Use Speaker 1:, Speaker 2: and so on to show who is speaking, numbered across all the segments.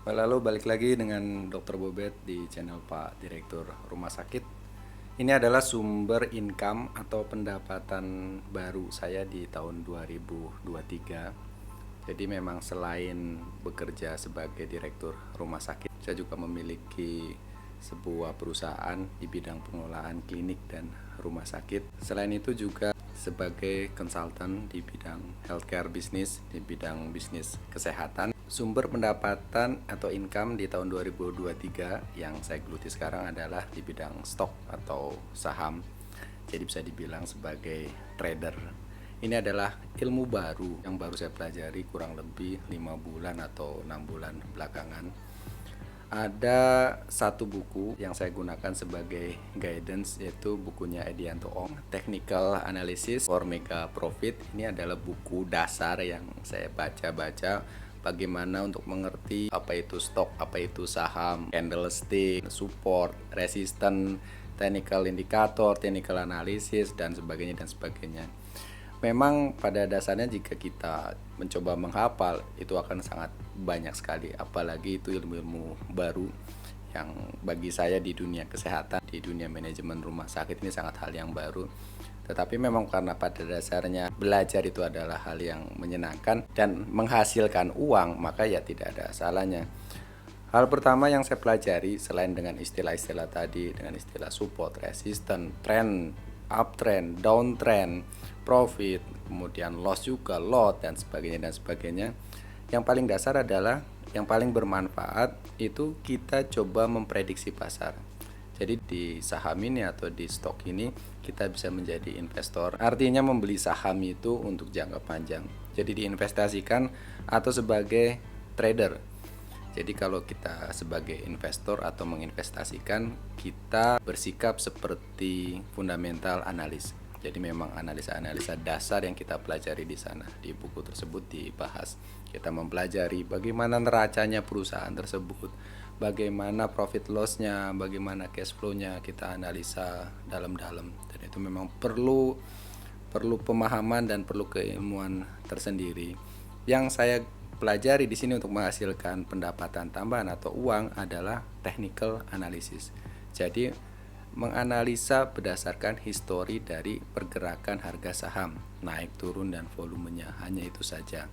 Speaker 1: Lalu balik lagi dengan Dr. Bobet di channel Pak Direktur Rumah Sakit. Ini adalah sumber income atau pendapatan baru saya di tahun 2023. Jadi memang selain bekerja sebagai direktur rumah sakit, saya juga memiliki sebuah perusahaan di bidang pengelolaan klinik dan rumah sakit. Selain itu juga sebagai konsultan di bidang healthcare business, di bidang bisnis kesehatan. Sumber pendapatan atau income di tahun 2023 yang saya geluti sekarang adalah di bidang stok atau saham. Jadi bisa dibilang sebagai trader. Ini adalah ilmu baru yang baru saya pelajari kurang lebih 5 bulan atau 6 bulan belakangan. Ada satu buku yang saya gunakan sebagai guidance, yaitu bukunya Edianto Ong, Technical Analysis for Mega Profit. Ini adalah buku dasar yang saya baca-baca bagaimana untuk mengerti apa itu stok, apa itu saham, candlestick, support, resistance, technical indicator, technical analysis, dan sebagainya. Memang pada dasarnya jika kita mencoba menghafal itu akan sangat banyak sekali, apalagi itu ilmu-ilmu baru yang bagi saya di dunia kesehatan, di dunia manajemen rumah sakit ini sangat hal yang baru. Tetapi memang karena pada dasarnya belajar itu adalah hal yang menyenangkan dan menghasilkan uang, maka ya tidak ada salahnya. Hal pertama yang saya pelajari selain dengan istilah-istilah tadi, dengan istilah support, resistance, trend, uptrend, downtrend, profit, kemudian loss juga, lot, dan sebagainya. Yang paling dasar adalah, yang paling bermanfaat itu kita coba memprediksi pasar. Jadi di saham ini atau di stok ini kita bisa menjadi investor. Artinya membeli saham itu untuk jangka panjang. Jadi diinvestasikan atau sebagai trader. Jadi kalau kita sebagai investor atau menginvestasikan, kita bersikap seperti fundamental analis. Jadi memang analisa-analisa dasar yang kita pelajari di sana, di buku tersebut dibahas. Kita mempelajari bagaimana neracanya perusahaan tersebut, bagaimana profit loss-nya, bagaimana cash flow-nya, kita analisa dalam-dalam. Dan itu memang perlu pemahaman dan perlu keilmuan tersendiri. Yang saya pelajari di sini untuk menghasilkan pendapatan tambahan atau uang adalah technical analysis. Jadi menganalisa berdasarkan histori dari pergerakan harga saham, naik turun dan volumenya, hanya itu saja.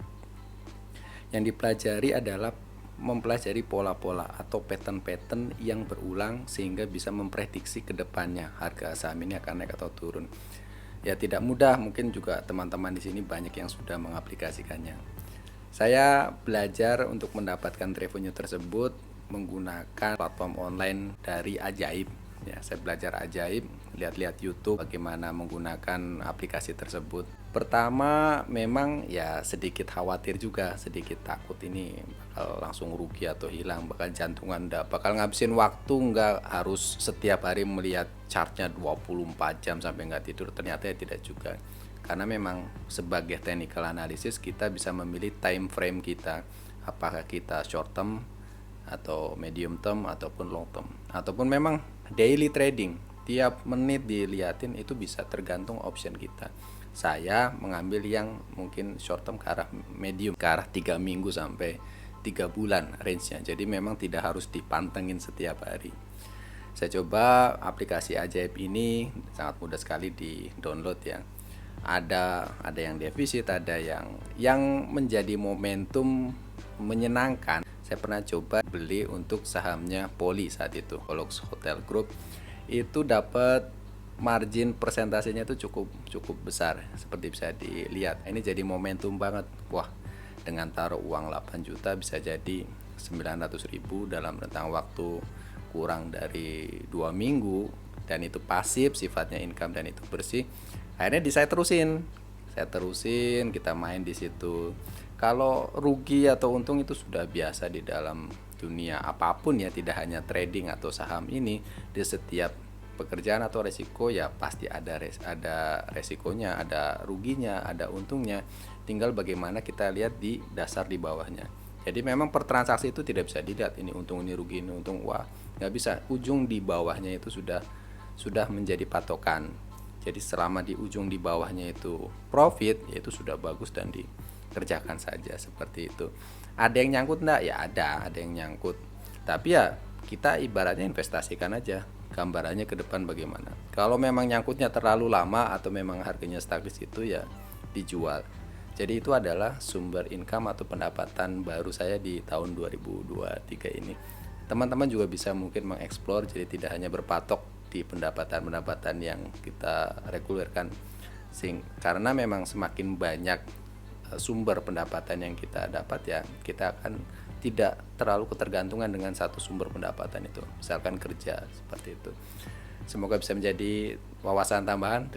Speaker 1: Yang dipelajari adalah mempelajari pola-pola atau pattern-pattern yang berulang sehingga bisa memprediksi ke depannya harga saham ini akan naik atau turun. Ya tidak mudah, mungkin juga teman-teman di sini banyak yang sudah mengaplikasikannya. Saya belajar untuk mendapatkan revenue tersebut menggunakan platform online dari Ajaib. Ya, saya belajar Ajaib, lihat-lihat YouTube bagaimana menggunakan aplikasi tersebut. Pertama memang ya sedikit khawatir juga, sedikit takut ini bakal langsung rugi atau hilang, bakal jantungan, bakal ngabisin waktu, nggak harus setiap hari melihat chartnya 24 jam sampai nggak tidur. Ternyata ya tidak juga. Karena memang sebagai technical analysis kita bisa memilih time frame kita, apakah kita short term atau medium term ataupun long term, ataupun memang daily trading, tiap menit dilihatin, itu bisa tergantung option kita. Saya mengambil yang mungkin short term ke arah medium, ke arah 3 minggu sampai 3 bulan range-nya. Jadi memang tidak harus dipantengin setiap hari. Saya coba aplikasi Ajaib ini, sangat mudah sekali di download ya. Ada yang defisit, ada yang menjadi momentum menyenangkan. Saya pernah coba beli untuk sahamnya Poli saat itu, Polux Hotel Group. Itu dapat margin persentasenya itu cukup besar, seperti bisa dilihat. Ini jadi momentum banget. Wah, dengan taruh uang 8 juta bisa jadi 900.000 dalam rentang waktu kurang dari 2 minggu, dan itu pasif sifatnya, income, dan itu bersih. Akhirnya saya terusin, kita main di situ. Kalau rugi atau untung itu sudah biasa di dalam dunia apapun ya, tidak hanya trading atau saham ini. Di setiap pekerjaan atau resiko ya pasti ada resikonya, ada ruginya, ada untungnya. Tinggal bagaimana kita lihat di dasar di bawahnya. Jadi memang per transaksi itu tidak bisa dilihat ini untung, ini rugi, ini untung, wah nggak bisa. Ujung di bawahnya itu sudah menjadi patokan. Jadi selama di ujung di bawahnya itu profit, ya itu sudah bagus dan kerjakan saja seperti itu. Ada yang nyangkut enggak? Ya ada yang nyangkut. Tapi ya kita ibaratnya investasikan aja gambarannya ke depan bagaimana. Kalau memang nyangkutnya terlalu lama atau memang harganya stuck di situ ya dijual. Jadi itu adalah sumber income atau pendapatan baru saya di tahun 2023 ini. Teman-teman juga bisa mungkin mengeksplor, jadi tidak hanya berpatok di pendapatan-pendapatan yang kita regulerkan. Karena memang semakin banyak sumber pendapatan yang kita dapat ya kita akan tidak terlalu ketergantungan dengan satu sumber pendapatan itu, misalkan kerja seperti itu. Semoga bisa menjadi wawasan tambahan.